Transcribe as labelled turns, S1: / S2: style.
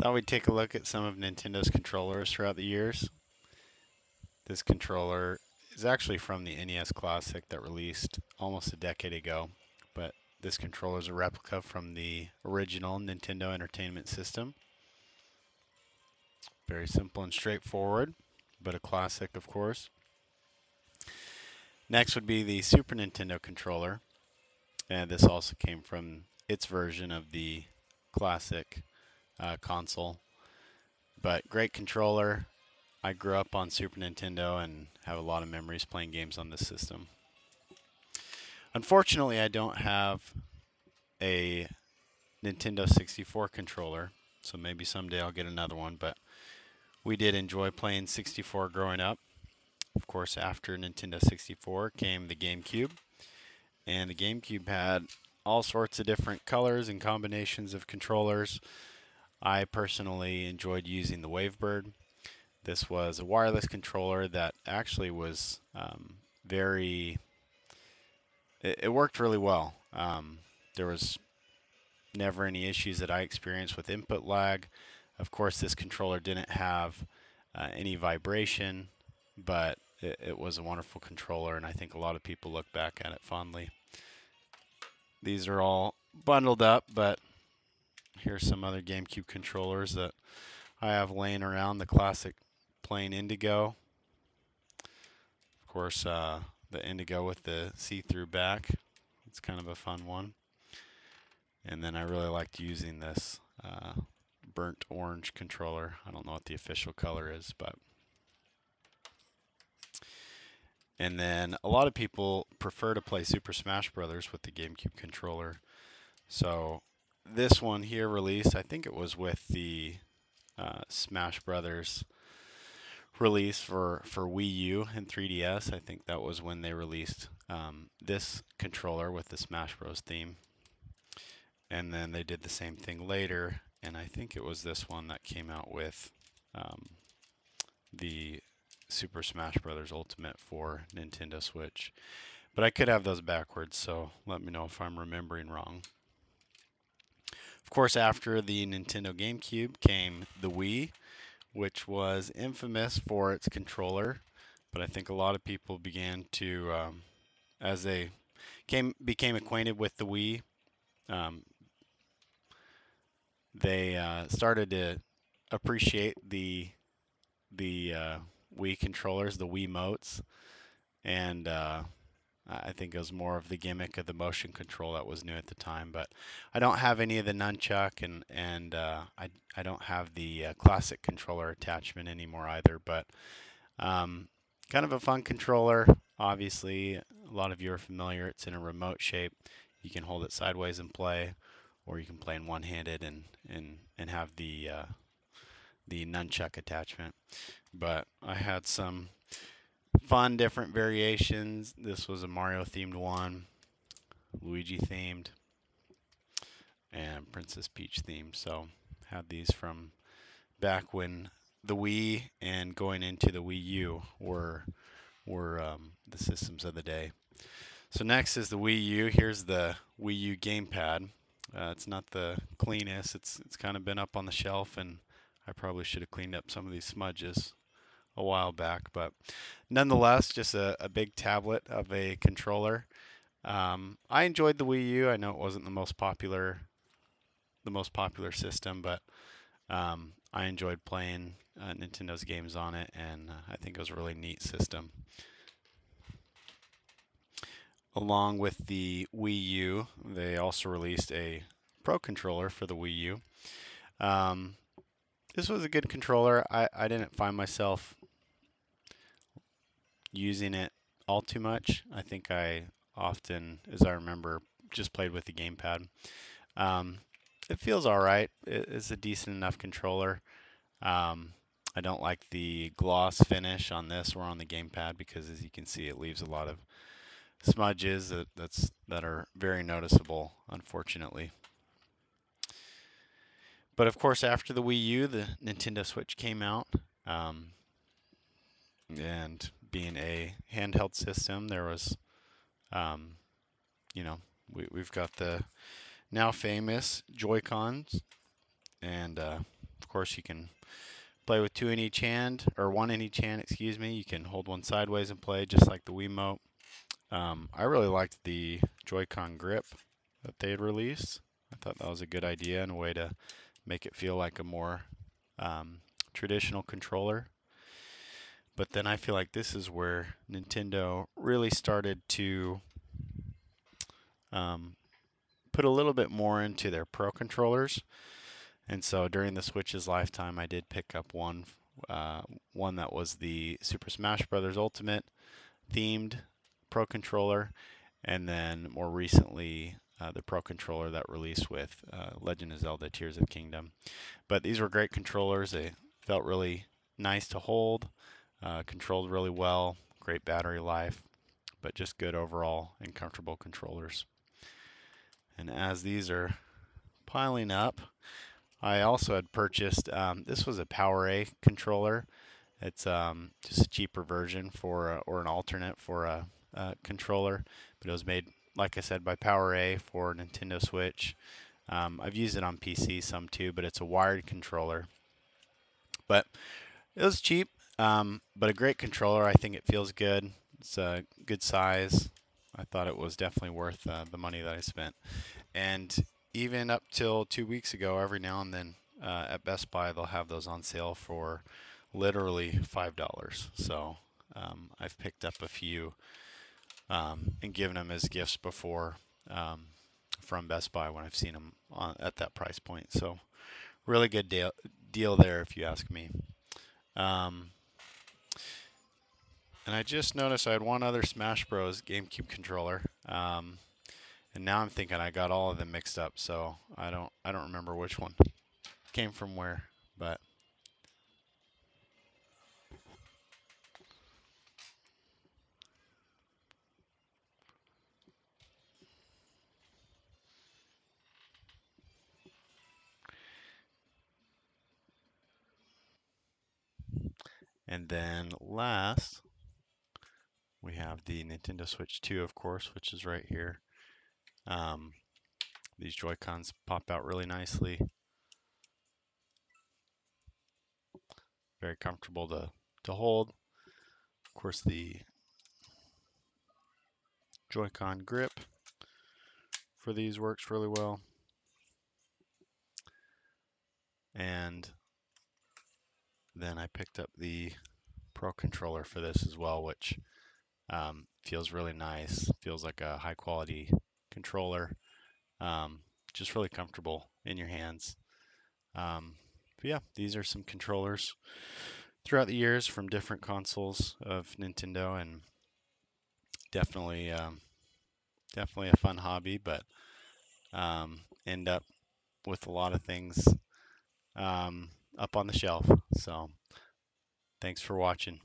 S1: Thought we'd take a look at some of Nintendo's controllers throughout the years. This controller is actually from the NES Classic that released almost a decade ago, but this controller is a replica from the original Nintendo Entertainment System. Very simple and straightforward, but a classic, of course. Next would be the Super Nintendo controller, and this also came from its version of the classic console. But great controller. I grew up on Super Nintendo and have a lot of memories playing games on this system. Unfortunately, I don't have a Nintendo 64 controller, so maybe someday I'll get another one, but we did enjoy playing 64 growing up. Of course, after Nintendo 64 came the GameCube, and the GameCube had all sorts of different colors and combinations of controllers. I personally enjoyed using the Wavebird. This was a wireless controller that actually was very it worked really well. There was never any issues that I experienced with input lag. Of course, this controller didn't have any vibration, but it was a wonderful controller, and I think a lot of people look back at it fondly. These are all bundled up, but here's some other GameCube controllers that I have laying around. The classic plain Indigo. Of course, the Indigo with the see-through back. It's kind of a fun one. And then I really liked using this burnt orange controller. I don't know what the official color is, but. And then a lot of people prefer to play Super Smash Brothers with the GameCube controller. So this one here released, I think it was with the Smash Brothers release for Wii U and 3DS. I think that was when they released this controller with the Smash Bros. Theme. And then they did the same thing later, and I think it was this one that came out with um, the Super Smash Bros. Ultimate for Nintendo Switch. But I could have those backwards, so let me know if I'm remembering wrong. Of course, after the Nintendo GameCube came the Wii, which was infamous for its controller, but I think a lot of people began to, as they became acquainted with the Wii, um, they started to appreciate the Wii controllers, the Wii motes, and I think it was more of the gimmick of the motion control that was new at the time. But I don't have any of the nunchuck, and I don't have the classic controller attachment anymore either. But kind of a fun controller. Obviously, a lot of you are familiar. It's in a remote shape. You can hold it sideways and play, or you can play in one-handed and have the nunchuck attachment. But I had some fun different variations. This was a Mario themed one, Luigi themed, and Princess Peach themed. So had these from back when the Wii and going into the Wii U were the systems of the day. So next is the Wii U. Here's the Wii U gamepad. It's not the cleanest. It's kind of been up on the shelf, and I probably should have cleaned up some of these smudges a while back, but nonetheless, just a big tablet of a controller. I enjoyed the Wii U. I know it wasn't the most popular system, but I enjoyed playing Nintendo's games on it, and I think it was a really neat system. Along with the Wii U, they also released a Pro controller for the Wii U. Um, this was a good controller. I didn't find myself using it all too much. I think I often, as I remember, just played with the gamepad. Um, it feels all right. It's a decent enough controller. Um, I don't like the gloss finish on this or on the gamepad because, as you can see, it leaves a lot of smudges that are very noticeable, unfortunately. But of course, after the Wii U, the Nintendo Switch came out. Um, and being a handheld system, there was um, you know, we've got the now famous Joy-Cons, and of course, you can play with two in each hand, or one in each hand, excuse me. You can hold one sideways and play just like the Wiimote. I really liked the Joy-Con grip that they had released. I thought that was a good idea and a way to make it feel like a more um, traditional controller. But then I feel like this is where Nintendo really started to um, put a little bit more into their Pro controllers. And so during the Switch's lifetime, I did pick up uh, one that was the Super Smash Bros. Ultimate themed Pro controller, and then more recently the Pro controller that released with Legend of Zelda: Tears of Kingdom. But these were great controllers. They felt really nice to hold, controlled really well, great battery life, but just good overall and comfortable controllers. And as these are piling up, I also had purchased, this was a PowerA controller. It's just a cheaper version for, or an alternate for a controller, but it was made, like I said, by PowerA for Nintendo Switch. I've used it on PC some too, but it's a wired controller. But it was cheap, but a great controller. I think it feels good. It's a good size. I thought it was definitely worth the money that I spent. And even up till 2 weeks ago, every now and then at Best Buy, they'll have those on sale for literally $5. So I've picked up a few and given them as gifts before from Best Buy when I've seen them at that price point. So really good deal there, if you ask me. Um, and I just noticed I had one other Smash Bros. GameCube controller. And now I'm thinking I got all of them mixed up, so I don't remember which one came from where, but and then last we have the Nintendo Switch 2, of course, which is right here. Um, these Joy-Cons pop out really nicely, very comfortable to hold. Of course, the Joy-Con grip for these works really well, and then I picked up the Pro controller for this as well, which feels really nice. Feels like a high quality controller. Um, just really comfortable in your hands. But yeah, these are some controllers throughout the years from different consoles of Nintendo, and definitely, definitely a fun hobby. But end up with a lot of things um, up on the shelf. So thanks for watching.